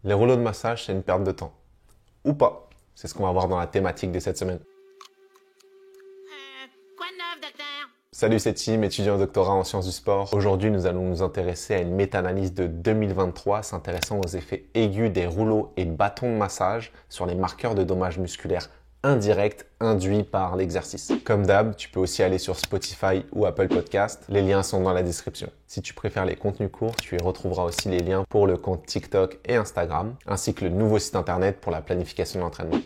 Les rouleaux de massage, c'est une perte de temps. Ou pas. C'est ce qu'on va voir dans la thématique de cette semaine. Quoi de neuf, docteur? Salut, c'est Tim, étudiant au doctorat en sciences du sport. Aujourd'hui, nous allons nous intéresser à une méta-analyse de 2023 s'intéressant aux effets aigus des rouleaux et bâtons de massage sur les marqueurs de dommages musculaires indirects induits par l'exercice. Comme d'hab, tu peux aussi aller sur Spotify ou Apple Podcast. Les liens sont dans la description. Si tu préfères les contenus courts, tu y retrouveras aussi les liens pour le compte TikTok et Instagram, ainsi que le nouveau site internet pour la planification de l'entraînement.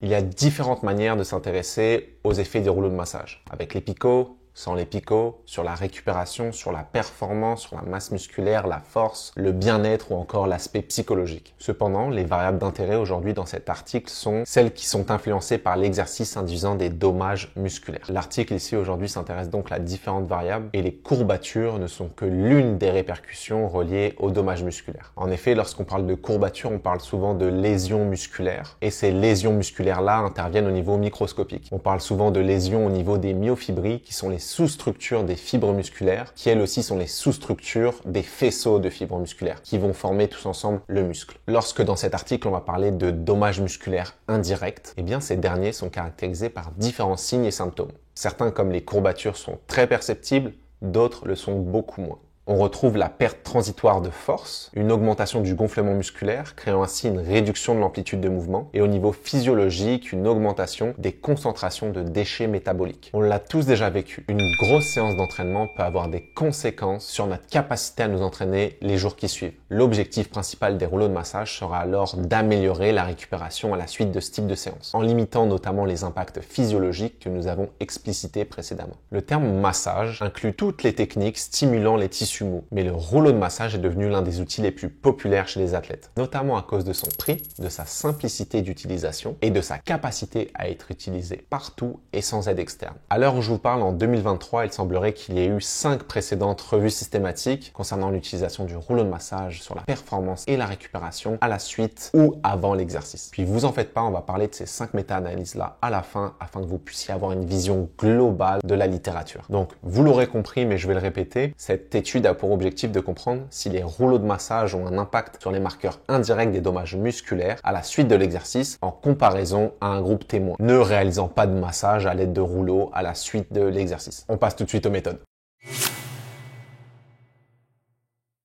Il y a différentes manières de s'intéresser aux effets des rouleaux de massage. Avec les picots, sans les picots, sur la récupération, sur la performance, sur la masse musculaire, la force, le bien-être ou encore l'aspect psychologique. Cependant, les variables d'intérêt aujourd'hui dans cet article sont celles qui sont influencées par l'exercice induisant des dommages musculaires. L'article ici aujourd'hui s'intéresse donc à différentes variables et les courbatures ne sont que l'une des répercussions reliées aux dommages musculaires. En effet, lorsqu'on parle de courbatures, on parle souvent de lésions musculaires et ces lésions musculaires-là interviennent au niveau microscopique. On parle souvent de lésions au niveau des myofibrilles qui sont les sous-structures des fibres musculaires, qui elles aussi sont les sous-structures des faisceaux de fibres musculaires, qui vont former tous ensemble le muscle. Lorsque dans cet article on va parler de dommages musculaires indirects, eh bien ces derniers sont caractérisés par différents signes et symptômes. Certains comme les courbatures sont très perceptibles, d'autres le sont beaucoup moins. On retrouve la perte transitoire de force, une augmentation du gonflement musculaire, créant ainsi une réduction de l'amplitude de mouvement, et au niveau physiologique, une augmentation des concentrations de déchets métaboliques. On l'a tous déjà vécu. Une grosse séance d'entraînement peut avoir des conséquences sur notre capacité à nous entraîner les jours qui suivent. L'objectif principal des rouleaux de massage sera alors d'améliorer la récupération à la suite de ce type de séance, en limitant notamment les impacts physiologiques que nous avons explicités précédemment. Le terme massage inclut toutes les techniques stimulant les tissus mou. Mais le rouleau de massage est devenu l'un des outils les plus populaires chez les athlètes, notamment à cause de son prix, de sa simplicité d'utilisation et de sa capacité à être utilisé partout et sans aide externe. À l'heure où je vous parle, en 2023, il semblerait qu'il y ait eu 5 précédentes revues systématiques concernant l'utilisation du rouleau de massage sur la performance et la récupération à la suite ou avant l'exercice. Puis vous en faites pas, on va parler de ces 5 méta-analyses-là à la fin afin que vous puissiez avoir une vision globale de la littérature. Donc, vous l'aurez compris, mais je vais le répéter, cette étude a pour objectif de comprendre si les rouleaux de massage ont un impact sur les marqueurs indirects des dommages musculaires à la suite de l'exercice en comparaison à un groupe témoin, ne réalisant pas de massage à l'aide de rouleaux à la suite de l'exercice. On passe tout de suite aux méthodes.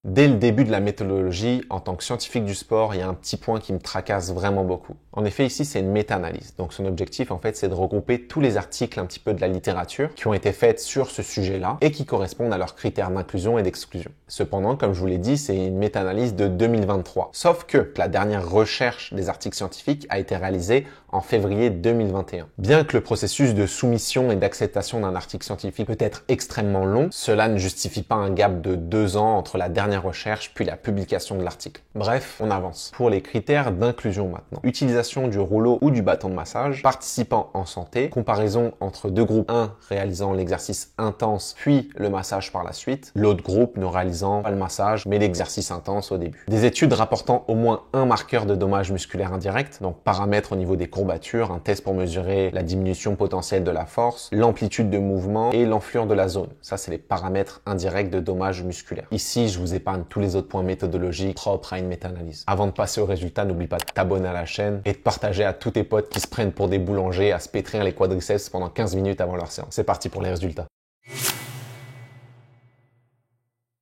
Dès le début de la méthodologie, en tant que scientifique du sport, il y a un petit point qui me tracasse vraiment beaucoup. En effet, ici, c'est une méta-analyse. Donc, son objectif, en fait, c'est de regrouper tous les articles un petit peu de la littérature qui ont été faits sur ce sujet-là et qui correspondent à leurs critères d'inclusion et d'exclusion. Cependant, comme je vous l'ai dit, c'est une méta-analyse de 2023. Sauf que la dernière recherche des articles scientifiques a été réalisée en février 2021. Bien que le processus de soumission et d'acceptation d'un article scientifique peut être extrêmement long, cela ne justifie pas un gap de 2 ans entre la dernière recherche puis la publication de l'article. Bref, on avance. Pour les critères d'inclusion maintenant. Utilisation du rouleau ou du bâton de massage, participants en santé, comparaison entre deux groupes, un réalisant l'exercice intense puis le massage par la suite, l'autre groupe ne réalisant pas le massage mais l'exercice intense au début. Des études rapportant au moins un marqueur de dommages musculaires indirects, donc paramètres au niveau des courbatures, un test pour mesurer la diminution potentielle de la force, l'amplitude de mouvement et l'enflure de la zone. Ça, c'est les paramètres indirects de dommages musculaires. Ici, je vous épargne tous les autres points méthodologiques propres à une méta-analyse. Avant de passer au résultat, n'oublie pas de t'abonner à la chaîne et de partager à tous tes potes qui se prennent pour des boulangers à se pétrir les quadriceps pendant 15 minutes avant leur séance. C'est parti pour les résultats.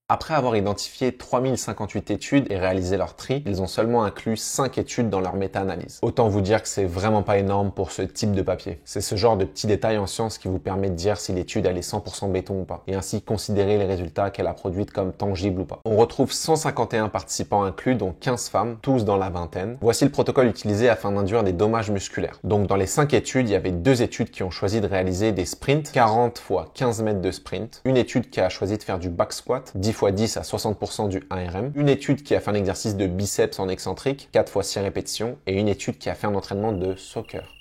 Après avoir identifié 3058 études et réalisé leur tri, ils ont seulement inclus 5 études dans leur méta-analyse. Autant vous dire que c'est vraiment pas énorme pour ce type de papier. C'est ce genre de petits détails en sciences qui vous permet de dire si l'étude elle est 100% béton ou pas, et ainsi considérer les résultats qu'elle a produits comme tangibles ou pas. On retrouve 151 participants inclus, dont 15 femmes, tous dans la vingtaine. Voici le protocole utilisé afin d'induire des dommages musculaires. Donc dans les 5 études, il y avait 2 études qui ont choisi de réaliser des sprints, 40 x 15 mètres de sprint, une étude qui a choisi de faire du back squat, 10 x 10 à 60% du 1RM, une étude qui a fait un exercice de biceps en excentrique, 4 x 6 répétitions, et une étude qui a fait un entraînement de soccer.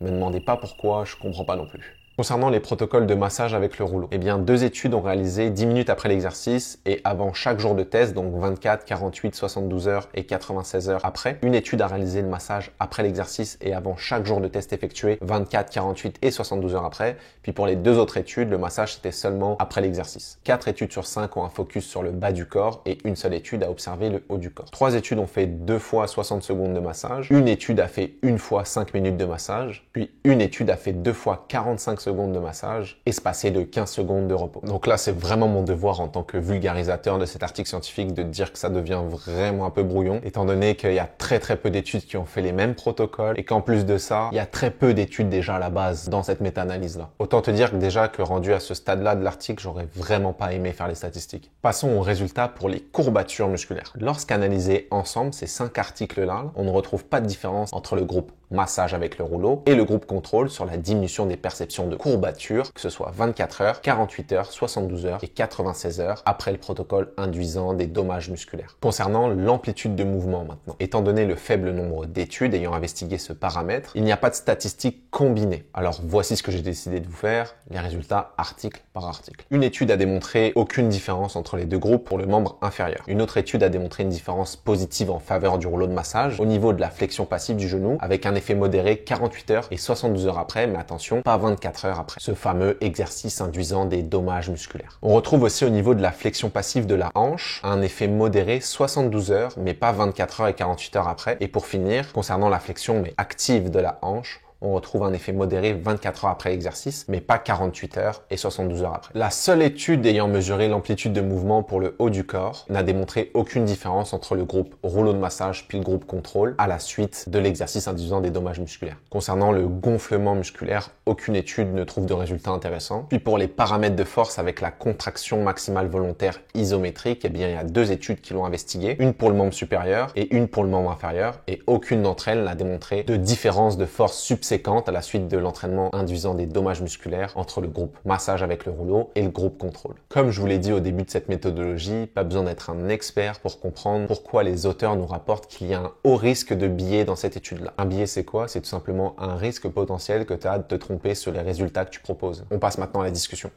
Me demandez pas pourquoi, je comprends pas non plus. Concernant les protocoles de massage avec le rouleau, eh bien, 2 études ont réalisé 10 minutes après l'exercice et avant chaque jour de test, donc 24, 48, 72 heures et 96 heures après. Une étude a réalisé le massage après l'exercice et avant chaque jour de test effectué, 24, 48 et 72 heures après. Puis pour les 2 autres études, le massage c'était seulement après l'exercice. 4 études sur 5 ont un focus sur le bas du corps et une seule étude a observé le haut du corps. 3 études ont fait 2 fois 60 secondes de massage. Une étude a fait 1 fois 5 minutes de massage. Puis une étude a fait 2 fois 45 secondes de massage, espacé de 15 secondes de repos. Donc là, c'est vraiment mon devoir en tant que vulgarisateur de cet article scientifique de dire que ça devient vraiment un peu brouillon, étant donné qu'il y a très peu d'études qui ont fait les mêmes protocoles et qu'en plus de ça, il y a très peu d'études déjà à la base dans cette méta-analyse-là. Autant te dire que déjà que rendu à ce stade-là de l'article, j'aurais vraiment pas aimé faire les statistiques. Passons aux résultats pour les courbatures musculaires. Lorsqu'analysés ensemble, ces 5 articles-là, on ne retrouve pas de différence entre le groupe massage avec le rouleau et le groupe contrôle sur la diminution des perceptions de courbatures, que ce soit 24 heures, 48 heures, 72 heures et 96 heures après le protocole induisant des dommages musculaires. Concernant l'amplitude de mouvement maintenant, étant donné le faible nombre d'études ayant investigué ce paramètre, il n'y a pas de statistiques combinées. Alors voici ce que j'ai décidé de vous faire, les résultats article par article. Une étude a démontré aucune différence entre les 2 groupes pour le membre inférieur. Une autre étude a démontré une différence positive en faveur du rouleau de massage au niveau de la flexion passive du genou avec un effet modéré 48 heures et 72 heures après, mais attention, pas 24 heures après. Ce fameux exercice induisant des dommages musculaires. On retrouve aussi au niveau de la flexion passive de la hanche un effet modéré 72 heures, mais pas 24 heures et 48 heures après. Et pour finir, concernant la flexion mais active de la hanche, on retrouve un effet modéré 24 heures après l'exercice, mais pas 48 heures et 72 heures après. La seule étude ayant mesuré l'amplitude de mouvement pour le haut du corps n'a démontré aucune différence entre le groupe rouleau de massage puis le groupe contrôle à la suite de l'exercice induisant des dommages musculaires. Concernant le gonflement musculaire, aucune étude ne trouve de résultats intéressants. Puis pour les paramètres de force avec la contraction maximale volontaire isométrique, eh bien il y a 2 études qui l'ont investigué, une pour le membre supérieur et une pour le membre inférieur, et aucune d'entre elles n'a démontré de différence de force subséquente à la suite de l'entraînement induisant des dommages musculaires entre le groupe massage avec le rouleau et le groupe contrôle. Comme je vous l'ai dit au début de cette méthodologie, pas besoin d'être un expert pour comprendre pourquoi les auteurs nous rapportent qu'il y a un haut risque de biais dans cette étude-là. Un biais, c'est quoi? C'est tout simplement un risque potentiel que tu as de te tromper sur les résultats que tu proposes. On passe maintenant à la discussion.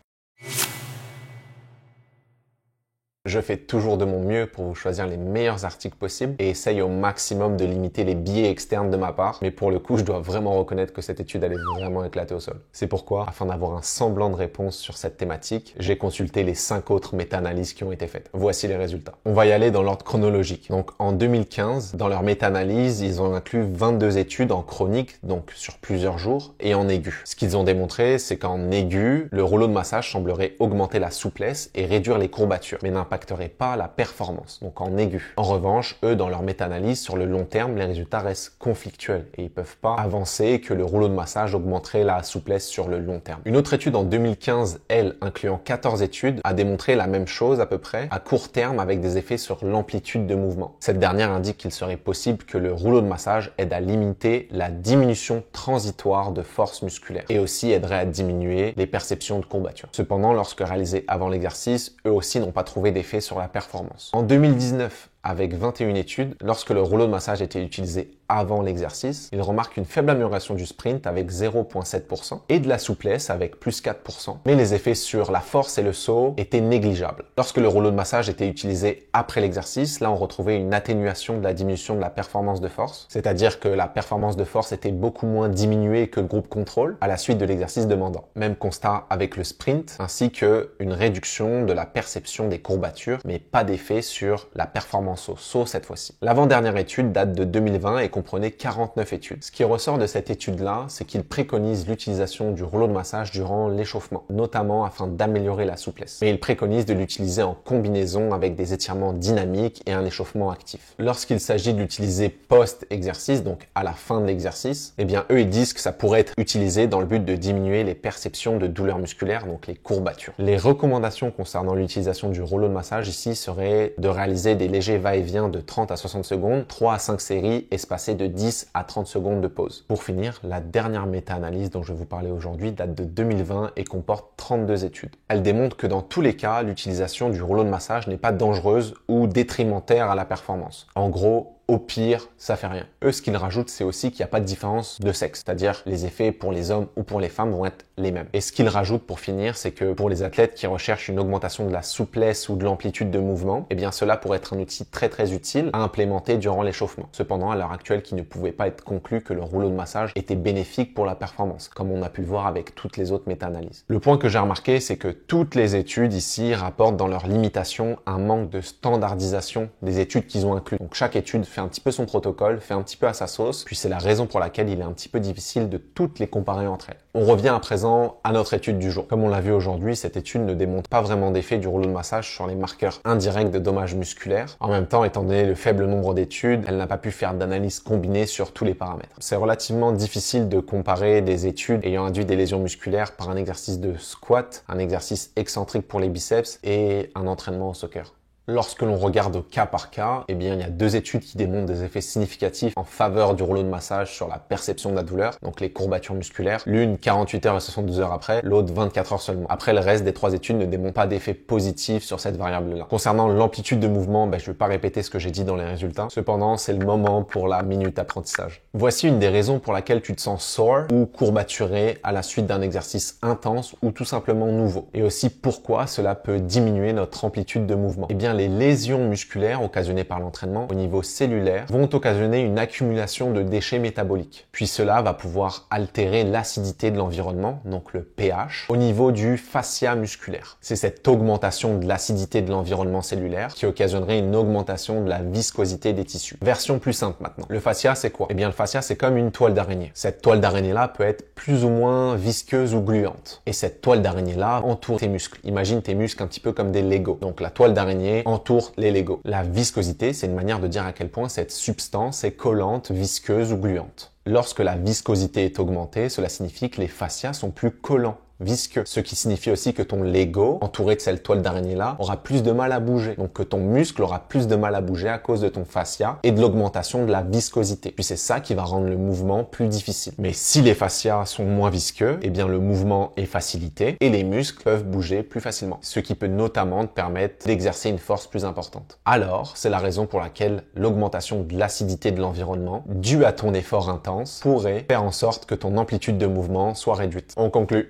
Je fais toujours de mon mieux pour vous choisir les meilleurs articles possibles et essaye au maximum de limiter les biais externes de ma part. Mais pour le coup, je dois vraiment reconnaître que cette étude, elle est vraiment éclatée au sol. C'est pourquoi, afin d'avoir un semblant de réponse sur cette thématique, j'ai consulté les 5 autres méta-analyses qui ont été faites. Voici les résultats. On va y aller dans l'ordre chronologique. Donc, en 2015, dans leur méta-analyse, ils ont inclus 22 études en chronique, donc sur plusieurs jours, et en aigu. Ce qu'ils ont démontré, c'est qu'en aigu, le rouleau de massage semblerait augmenter la souplesse et réduire les courbatures, mais n'impacterait pas la performance, donc en aigu. En revanche, eux, dans leur méta-analyse, sur le long terme, les résultats restent conflictuels et ils peuvent pas avancer que le rouleau de massage augmenterait la souplesse sur le long terme. Une autre étude en 2015, elle, incluant 14 études, a démontré la même chose à peu près à court terme avec des effets sur l'amplitude de mouvement. Cette dernière indique qu'il serait possible que le rouleau de massage aide à limiter la diminution transitoire de force musculaire et aussi aiderait à diminuer les perceptions de courbature. Cependant, lorsque réalisés avant l'exercice, eux aussi n'ont pas trouvé d'effet sur la performance. En 2019, avec 21 études, lorsque le rouleau de massage était utilisé avant l'exercice, il remarque une faible amélioration du sprint avec 0,7% et de la souplesse avec plus 4%. Mais les effets sur la force et le saut étaient négligeables. Lorsque le rouleau de massage était utilisé après l'exercice, là on retrouvait une atténuation de la diminution de la performance de force, c'est-à-dire que la performance de force était beaucoup moins diminuée que le groupe contrôle à la suite de l'exercice demandant. Même constat avec le sprint, ainsi que une réduction de la perception des courbatures, mais pas d'effet sur la performance au saut cette fois-ci. L'avant-dernière étude date de 2020 et comprenait 49 études. Ce qui ressort de cette étude-là, c'est qu'il préconise l'utilisation du rouleau de massage durant l'échauffement, notamment afin d'améliorer la souplesse. Mais il préconise de l'utiliser en combinaison avec des étirements dynamiques et un échauffement actif. Lorsqu'il s'agit de l'utiliser post-exercice, donc à la fin de l'exercice, eh bien eux ils disent que ça pourrait être utilisé dans le but de diminuer les perceptions de douleurs musculaires, donc les courbatures. Les recommandations concernant l'utilisation du rouleau de massage ici seraient de réaliser des légers va-et-vient de 30 à 60 secondes, 3 à 5 séries espacées de 10 à 30 secondes de pause. Pour finir, la dernière méta-analyse dont je vais vous parler aujourd'hui date de 2020 et comporte 32 études. Elle démontre que dans tous les cas, l'utilisation du rouleau de massage n'est pas dangereuse ou détrimentaire à la performance. En gros, au pire, ça fait rien. Eux, ce qu'ils rajoutent, c'est aussi qu'il n'y a pas de différence de sexe, c'est-à-dire les effets pour les hommes ou pour les femmes vont être les mêmes. Et ce qu'ils rajoutent pour finir, c'est que pour les athlètes qui recherchent une augmentation de la souplesse ou de l'amplitude de mouvement, eh bien cela pourrait être un outil très utile à implémenter durant l'échauffement. Cependant, à l'heure actuelle, qu'il ne pouvait pas être conclu que le rouleau de massage était bénéfique pour la performance, comme on a pu le voir avec toutes les autres méta-analyses. Le point que j'ai remarqué, c'est que toutes les études ici rapportent dans leur limitation un manque de standardisation des études qu'ils ont inclus. Donc chaque étude fait un petit peu son protocole, fait un petit peu à sa sauce, puis c'est la raison pour laquelle il est un petit peu difficile de toutes les comparer entre elles. On revient à présent à notre étude du jour. Comme on l'a vu aujourd'hui, cette étude ne démontre pas vraiment d'effet du rouleau de massage sur les marqueurs indirects de dommages musculaires. En même temps, étant donné le faible nombre d'études, elle n'a pas pu faire d'analyse combinée sur tous les paramètres. C'est relativement difficile de comparer des études ayant induit des lésions musculaires par un exercice de squat, un exercice excentrique pour les biceps et un entraînement au soccer. Lorsque l'on regarde au cas par cas, eh bien, il y a deux études qui démontrent des effets significatifs en faveur du rouleau de massage sur la perception de la douleur, donc les courbatures musculaires. L'une 48 heures et 72 heures après, l'autre 24 heures seulement. Après, le reste des trois études ne démontrent pas d'effet positif sur cette variable-là. Concernant l'amplitude de mouvement, je ne vais pas répéter ce que j'ai dit dans les résultats. Cependant, c'est le moment pour la minute apprentissage. Voici une des raisons pour laquelle tu te sens sore ou courbaturé à la suite d'un exercice intense ou tout simplement nouveau. Et aussi pourquoi cela peut diminuer notre amplitude de mouvement. Eh bien, les lésions musculaires occasionnées par l'entraînement au niveau cellulaire vont occasionner une accumulation de déchets métaboliques. Puis cela va pouvoir altérer l'acidité de l'environnement, donc le pH, au niveau du fascia musculaire. C'est cette augmentation de l'acidité de l'environnement cellulaire qui occasionnerait une augmentation de la viscosité des tissus. Version plus simple maintenant. Le fascia, c'est quoi? Eh bien, le fascia, c'est comme une toile d'araignée. Cette toile d'araignée-là peut être plus ou moins visqueuse ou gluante. Et cette toile d'araignée-là entoure tes muscles. Imagine tes muscles un petit peu comme des Legos. Donc la toile d'araignée entoure les Legos. La viscosité, c'est une manière de dire à quel point cette substance est collante, visqueuse ou gluante. Lorsque la viscosité est augmentée, cela signifie que les fascias sont plus collants, visqueux. Ce qui signifie aussi que ton Lego, entouré de cette toile d'araignée-là, aura plus de mal à bouger. Donc que ton muscle aura plus de mal à bouger à cause de ton fascia et de l'augmentation de la viscosité. Puis c'est ça qui va rendre le mouvement plus difficile. Mais si les fascias sont moins visqueux, eh bien le mouvement est facilité et les muscles peuvent bouger plus facilement. Ce qui peut notamment te permettre d'exercer une force plus importante. Alors, c'est la raison pour laquelle l'augmentation de l'acidité de l'environnement, due à ton effort intense, pourrait faire en sorte que ton amplitude de mouvement soit réduite. On conclut.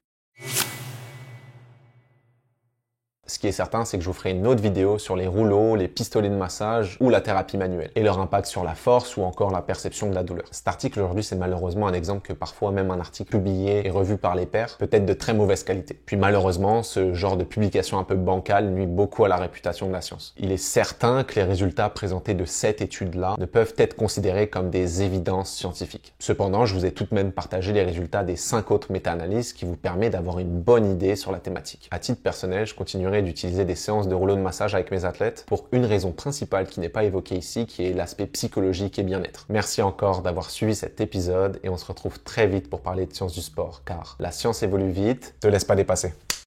Ce qui est certain, c'est que je vous ferai une autre vidéo sur les rouleaux, les pistolets de massage ou la thérapie manuelle et leur impact sur la force ou encore la perception de la douleur. Cet article aujourd'hui, c'est malheureusement un exemple que parfois même un article publié et revu par les pairs peut être de très mauvaise qualité. Puis malheureusement, ce genre de publication un peu bancale nuit beaucoup à la réputation de la science. Il est certain que les résultats présentés de cette étude-là ne peuvent être considérés comme des évidences scientifiques. Cependant, je vous ai tout de même partagé les résultats des 5 autres méta-analyses qui vous permettent d'avoir une bonne idée sur la thématique. À titre personnel, je continuerai d'utiliser des séances de rouleau de massage avec mes athlètes pour une raison principale qui n'est pas évoquée ici, qui est l'aspect psychologique et bien-être. Merci encore d'avoir suivi cet épisode et on se retrouve très vite pour parler de sciences du sport, car la science évolue vite, te laisse pas dépasser.